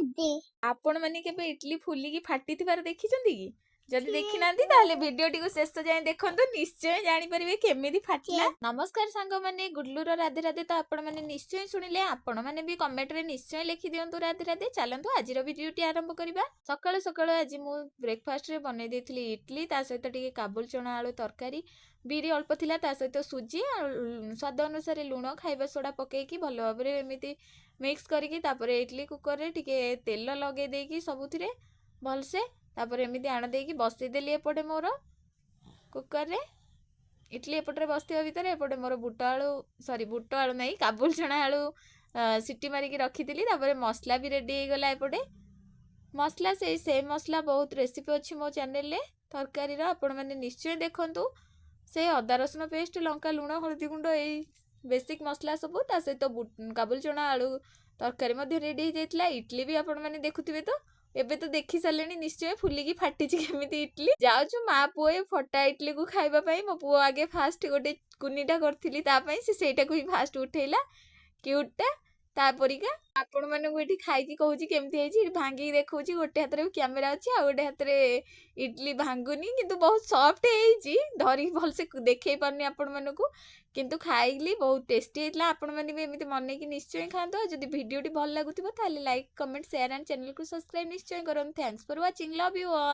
आपण माने केबे इडली फुलिकी फाटिथिबार देखिचंदी कि जदि देखि नांती ताले वीडियोटी को शेष जाए देखंतु निश्चय जानि परिबे केमिति फाटिला। नमस्कार सांग माने गुडलूर राधे राधे। तो आपण माने निश्चय सुनिले आपण माने भी कमेंट रे निश्चय लिखि दियंतु राधे राधे। चलंतु आजिर वीडियोटी आरंभ करिबा। सकाळ सकाळ आज मु ब्रेकफास्ट रे बनै देथिली इडली ता सहित टिके काबुल चना आलू तरकारी बिरी अल्प थिला ता सहित सुजी स्वाद अनुसार लुण खाइबा सोडा पकेकी भलो भाबरे एमिति मिक्स करके तापरे इडली कुकर रे टिके तेल लगे देकी सबुथिरे भलसे तापरे एमिति आण देकी बसई देली एपटे मोर कुकर रे इडली एपटे बसथिबा भितर एपटे मोर बुट आलू नहीं काबुल चना आलू सिटी मारिकी रखिथिली। तापरे मसला भी रेडी हो गला एपटे मसला से सेम मसला बहुत रेसिपी अच्छी मो चैनल रे तरकारी रा आपण माने निश्चय देखंतु से अदा रसुण पेस्ट लंका लुण हळदी गुंड ए बेसिक मसला सब ता सहित काबुल चना आलू तरकारी मध्य रेडी हो जाइतला। इडली भी आपण माने देखुथिबे तो एबे तो देखि सालेनी निश्चय फुलिकी फाटिची केमिति इडली जाउछु मा पुओ फटा इडली को खाइबा पई मो पुओ आगे फास्ट गोटे कुनीटा करथिली ता पई से सेटा को ही फास्ट उठेइला क्यूटटा तापरिका आपण मानू एठी खाइकी कहूची केमती हेची भांगी देखौची गोटे हाथ रे कैमरा अछि आ गोटे हाथ रे इडली भांगुनी किंतु बहुत सॉफ्ट हेची धरी भल से देखै परनी आपण मानू को किंतु खाइली बहुत टेस्टी हेतला। आपण माने भी एमिति मने की निश्चय खांतो। जदि वीडियोटी भल लागुथिबो ताले like comment share and channel को सब्सक्राइब निश्चय करन। Thanks for watching love you all.